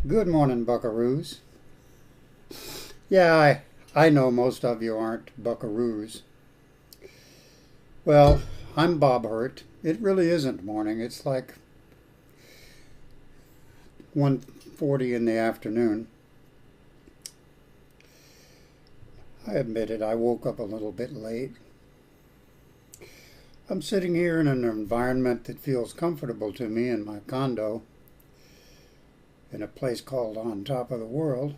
Good morning, buckaroos. Yeah, I know most of you aren't buckaroos. Well, I'm Bob Hurt. It really isn't morning. It's like 1:40 in the afternoon. I admit it, I woke up a little bit late. I'm sitting here in an environment that feels comfortable to me in my condo in a place called On Top of the World.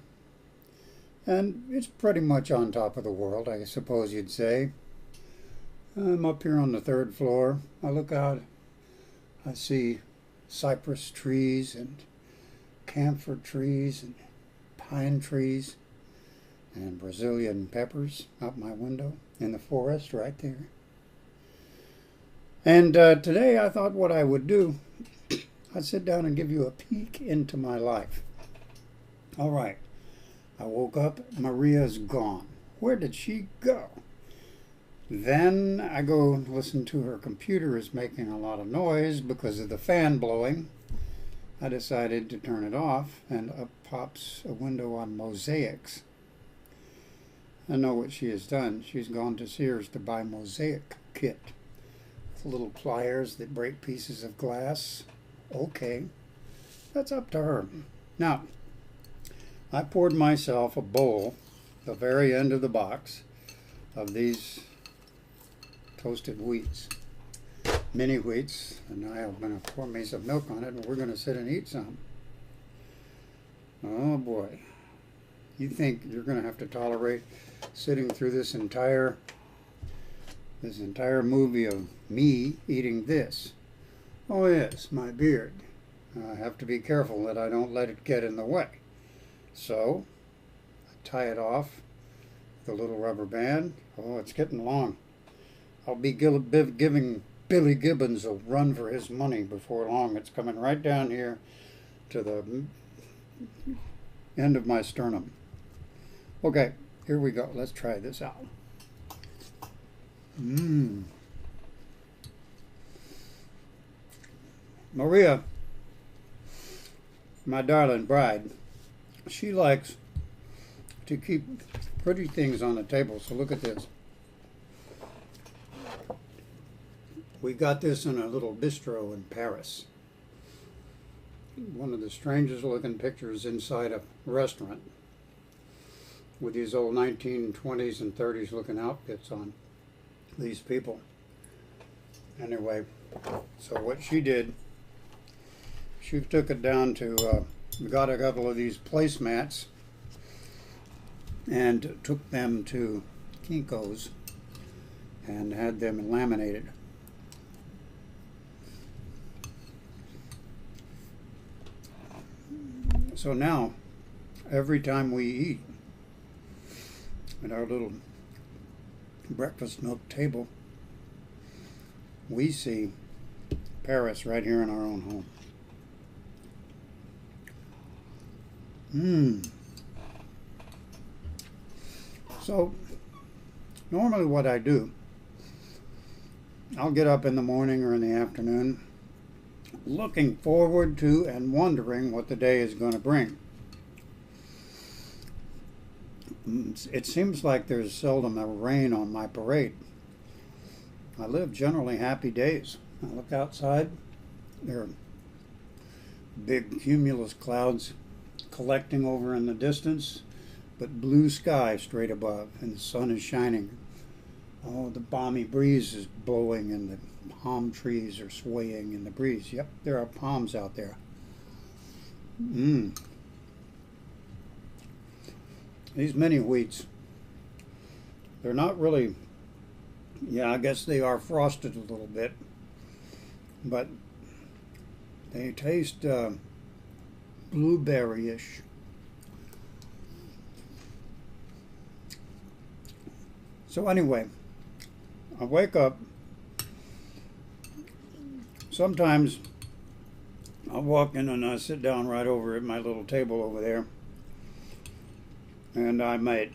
And it's pretty much on top of the world, I suppose you'd say. I'm up here on the third floor. I look out, I see cypress trees and camphor trees and pine trees and Brazilian peppers out my window in the forest right there. And today I thought what I would do, I'd sit down and give you a peek into my life. All right, I woke up, Maria's gone. Where did she go? Then I go listen to her computer is making a lot of noise because of the fan blowing. I decided to turn it off, and up pops a window on mosaics. I know what she has done. She's gone to Sears to buy mosaic kit. Little pliers that break pieces of glass. Okay, that's up to her. Now, I poured myself a bowl, the very end of the box, of these toasted wheats, mini wheats, and I am going to pour me some milk on it, and we're going to sit and eat some. Oh boy, you think you're going to have to tolerate sitting through this entire movie of me eating this? Oh yes, my beard. I have to be careful that I don't let it get in the way. So, I tie it off with a little rubber band. Oh, it's getting long. I'll be giving Billy Gibbons a run for his money before long. It's coming right down here to the end of my sternum. Okay, here we go. Let's try this out. Maria, my darling bride, she likes to keep pretty things on the table, so look at this. We got this in a little bistro in Paris. One of the strangest looking pictures inside a restaurant with these old 1920s and 30s looking outfits on these people. Anyway, so what she did, she took it down to, got a couple of these placemats and took them to Kinko's and had them laminated. So now, every time we eat at our little breakfast nook table, we see Paris right here in our own home. So normally what I do, I'll get up in the morning or in the afternoon looking forward to and wondering what the day is going to bring. It seems like there's seldom a rain on my parade. I live generally happy days. I look outside, there are big cumulus clouds collecting over in the distance, but blue sky straight above, and the sun is shining. Oh, the balmy breeze is blowing, and the palm trees are swaying in the breeze. Yep, there are palms out there. These mini wheats, they're not really, yeah, I guess they are frosted a little bit, but they taste blueberry-ish. So anyway, I wake up. Sometimes I'll walk in and I sit down right over at my little table over there, and I might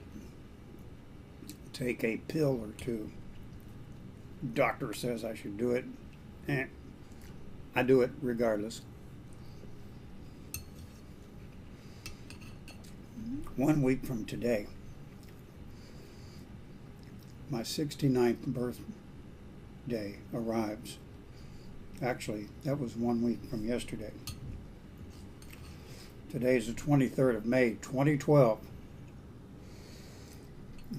take a pill or two. Doctor says I should do it. I do it regardless. 1 week from today, my 69th birthday arrives. Actually, that was 1 week from yesterday. Today is the 23rd of May, 2012.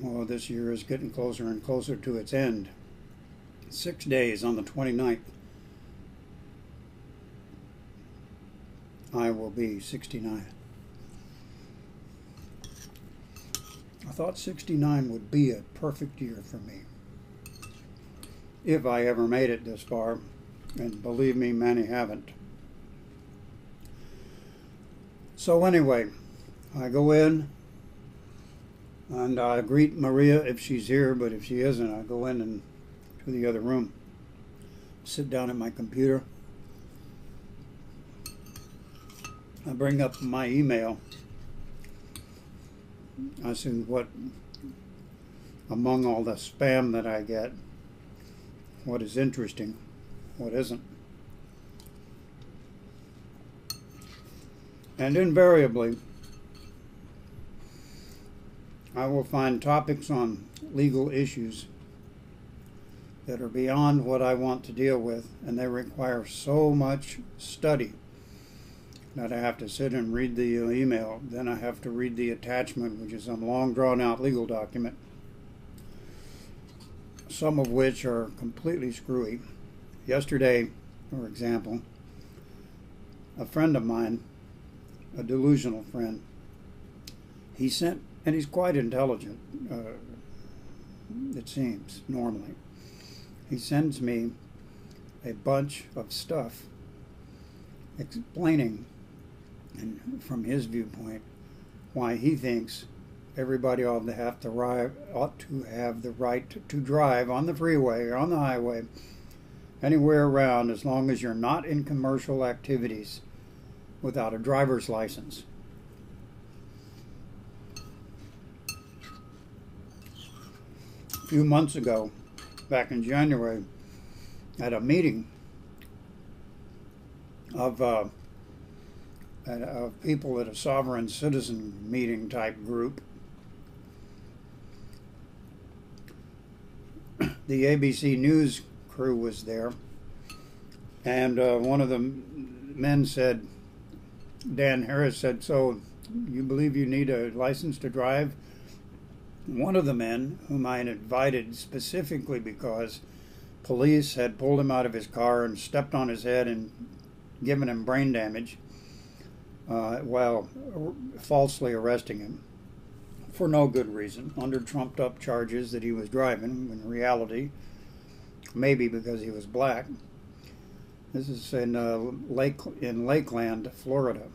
Well, this year is getting closer and closer to its end. 6 days on the 29th, I will be 69. I thought 69 would be a perfect year for me, if I ever made it this far, and believe me, many haven't. So anyway, I go in and I greet Maria if she's here, but if she isn't, I go in and to the other room, sit down at my computer. I bring up my email. I see what, among all the spam that I get, what is interesting, what isn't. And invariably, I will find topics on legal issues that are beyond what I want to deal with, and they require so much study that I have to sit and read the email. Then I have to read the attachment, which is some long drawn-out legal document, some of which are completely screwy. Yesterday, for example, a friend of mine, a delusional friend, he sent, and he's quite intelligent, it seems, normally. He sends me a bunch of stuff explaining, and from his viewpoint, why he thinks everybody ought to have the right to drive on the freeway or on the highway, anywhere around, as long as you're not in commercial activities without a driver's license. A few months ago, back in January, at a meeting of people at a sovereign citizen meeting type group, the ABC News crew was there, and one of the men said, Dan Harris said, "So you believe you need a license to drive?" One of the men, whom I had invited specifically because police had pulled him out of his car and stepped on his head and given him brain damage while falsely arresting him for no good reason, under trumped up charges that he was driving, when in reality, maybe because he was black. This is in Lakeland, Florida,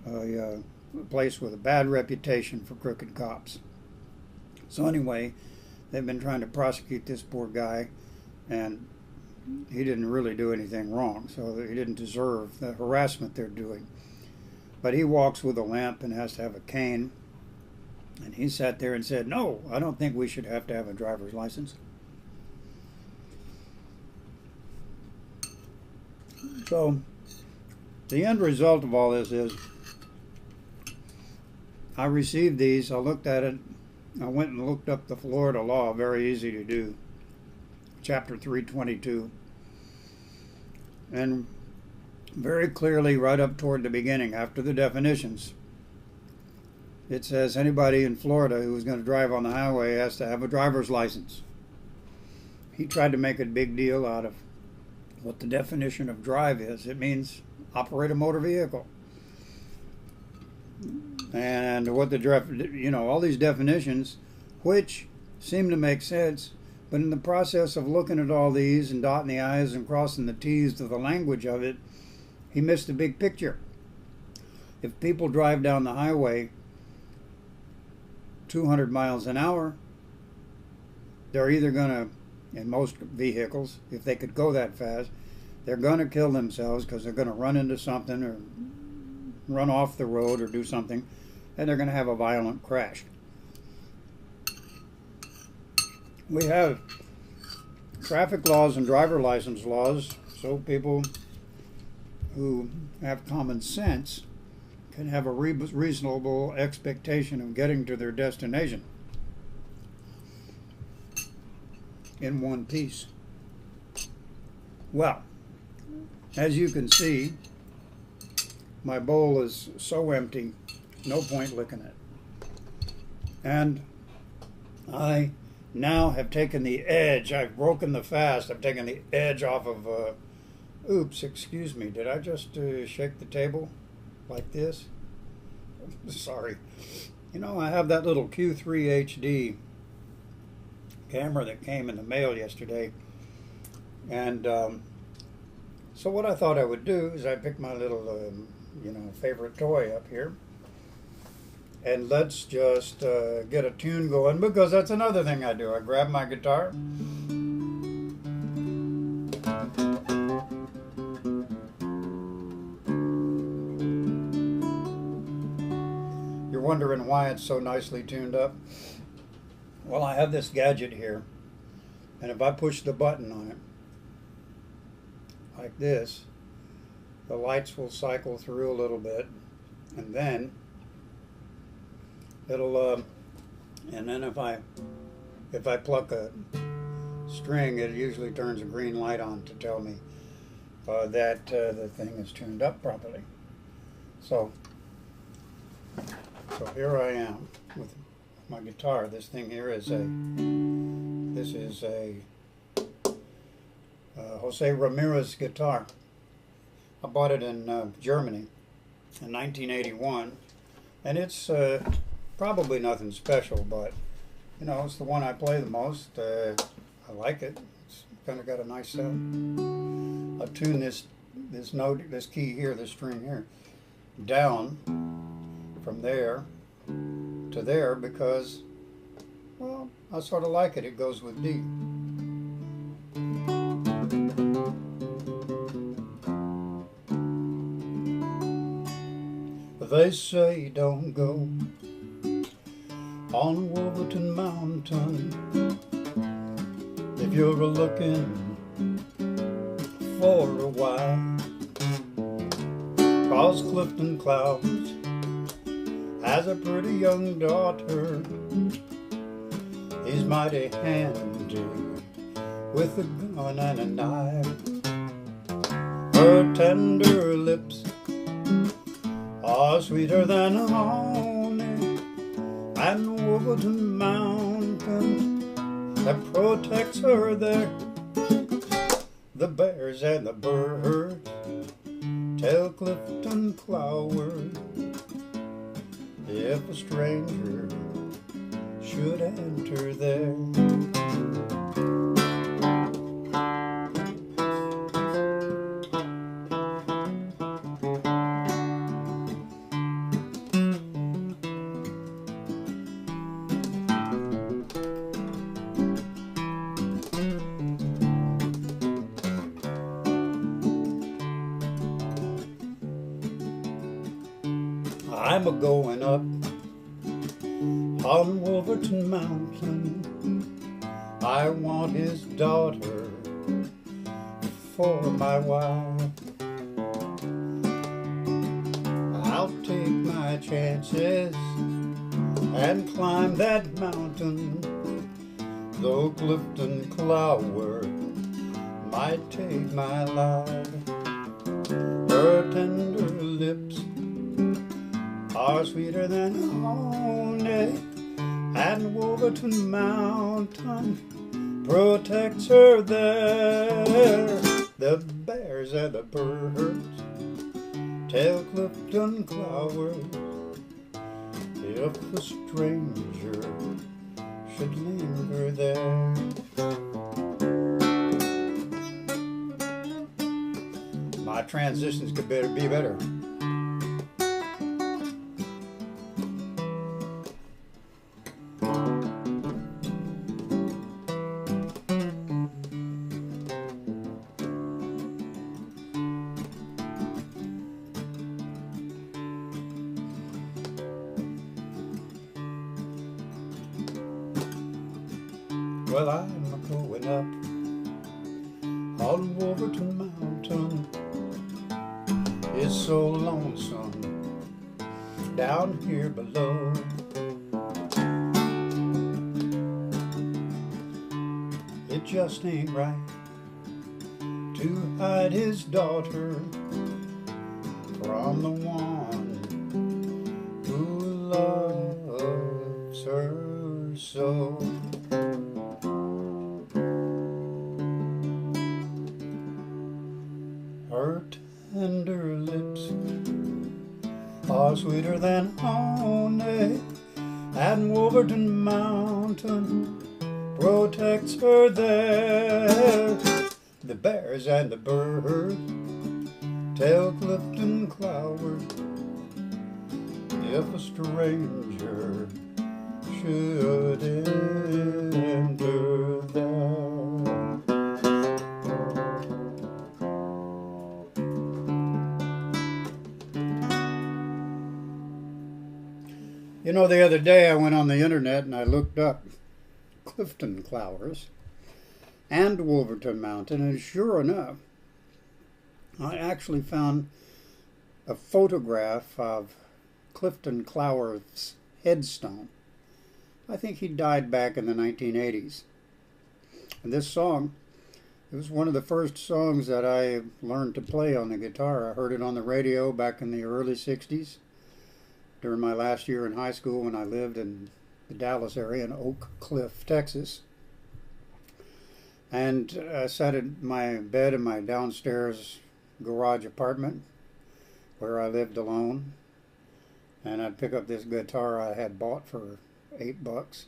a place with a bad reputation for crooked cops. So anyway, they've been trying to prosecute this poor guy, and he didn't really do anything wrong, so he didn't deserve the harassment they're doing. But he walks with a limp and has to have a cane, and he sat there and said, "No, I don't think we should have to have a driver's license." So the end result of all this is I received these, I looked at it, I went and looked up the Florida law, very easy to do, Chapter 322, and very clearly right up toward the beginning, after the definitions, it says anybody in Florida who is going to drive on the highway has to have a driver's license. He tried to make a big deal out of what the definition of drive is. It means operate a motor vehicle. And what all these definitions, which seem to make sense, but in the process of looking at all these and dotting the I's and crossing the T's of the language of it, he missed the big picture. If people drive down the highway 200 miles an hour, they're either going to, in most vehicles, if they could go that fast, they're going to kill themselves because they're going to run into something or run off the road or do something, and they're going to have a violent crash. We have traffic laws and driver license laws so people who have common sense can have a reasonable expectation of getting to their destination in one piece. Well, as you can see, my bowl is so empty, no point licking it. And I now have taken the edge. I've broken the fast. I've taken the edge off of, oops, excuse me. Did I just shake the table like this? Sorry. You know, I have that little Q3HD camera that came in the mail yesterday. And so what I thought I would do is I picked my little, favorite toy up here. And let's just get a tune going, because that's another thing I do. I grab my guitar. You're wondering why it's so nicely tuned up? Well, I have this gadget here, and if I push the button on it, like this, the lights will cycle through a little bit, and then it'll, and then if I pluck a string, it usually turns a green light on to tell me that the thing is tuned up properly. So here I am with my guitar. This thing here is a Jose Ramirez guitar. I bought it in Germany in 1981, and it's probably nothing special, but you know, it's the one I play the most. I like it. It's kind of got a nice sound. I'll tune this note, this key here, this string here, down from there to there because, well, I sort of like it. It goes with D. They say don't go on Wolverton Mountain if you're looking for a while, 'cause Clifton Clouds has a pretty young daughter. He's mighty handy with a gun and a knife. Her tender lips are sweeter than honey, and Wolverton Mountain that protects her there. The bears and the birds tell Clifton Cloward if a stranger should enter there. I'm a-going up on Wolverton Mountain. I want his daughter for my wife. I'll take my chances and climb that mountain, though Clifton Cloward might take my life. Her tender lips are sweeter than honey, and Wolverton Mountain protects her there. The bears and the birds tell Clifton Cloward if a stranger should linger there. My transitions could be better. Well, I'm a-going up on Wolverton Mountain. It's so lonesome down here below. It just ain't right to hide his daughter from the one who loves her so. Her tender lips are sweeter than honey, and Wolverton Mountain protects her there. The bears and the birds tell Clifton Cloward if a stranger should enter there. You know, the other day I went on the internet and I looked up Clifton Clowers and Wolverton Mountain, and sure enough, I actually found a photograph of Clifton Clowers' headstone. I think he died back in the 1980s. And this song, it was one of the first songs that I learned to play on the guitar. I heard it on the radio back in the early 60s during my last year in high school when I lived in the Dallas area in Oak Cliff, Texas. And I sat in my bed in my downstairs garage apartment where I lived alone, and I'd pick up this guitar I had bought for $8,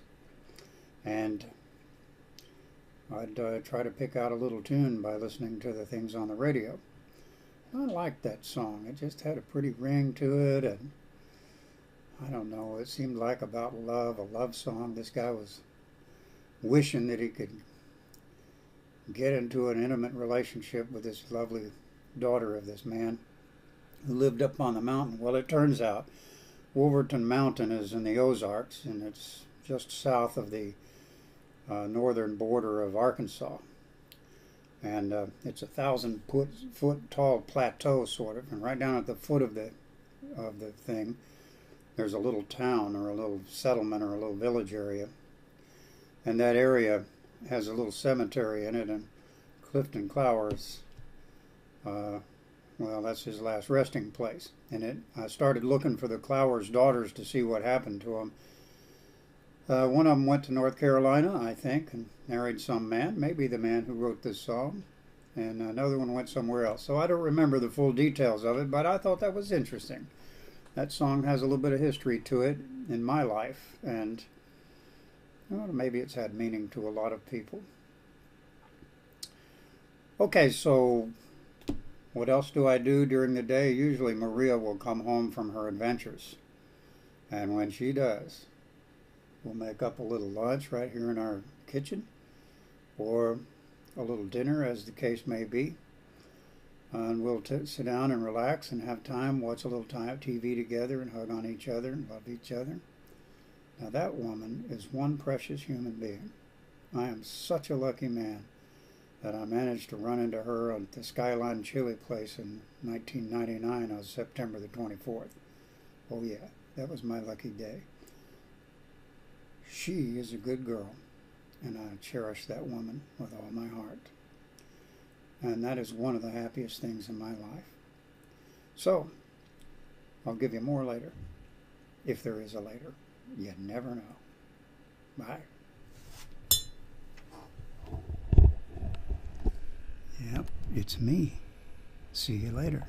and I'd try to pick out a little tune by listening to the things on the radio. I liked that song. It just had a pretty ring to it, and I don't know, it seemed like about love, a love song. This guy was wishing that he could get into an intimate relationship with this lovely daughter of this man who lived up on the mountain. Well, it turns out Wolverton Mountain is in the Ozarks, and it's just south of the northern border of Arkansas. And it's a 1,000-foot tall plateau, sort of, and right down at the foot of the thing, there's a little town or a little settlement or a little village area. And that area has a little cemetery in it, and Clifton Clowers, well, that's his last resting place. And I started looking for the Clowers daughters to see what happened to them. One of them went to North Carolina, I think, and married some man, maybe the man who wrote this song, and another one went somewhere else. So I don't remember the full details of it, but I thought that was interesting. That song has a little bit of history to it in my life, and well, maybe it's had meaning to a lot of people. Okay, so what else do I do during the day? Usually Maria will come home from her adventures, and when she does, we'll make up a little lunch right here in our kitchen, or a little dinner, as the case may be. And we'll sit down and relax and have time, watch a little TV together and hug on each other and love each other. Now that woman is one precious human being. I am such a lucky man that I managed to run into her at the Skyline Chili place in 1999 on September the 24th. Oh yeah, that was my lucky day. She is a good girl, and I cherish that woman with all my heart. And that is one of the happiest things in my life. So, I'll give you more later, if there is a later. You never know. Bye. Yep, it's me. See you later.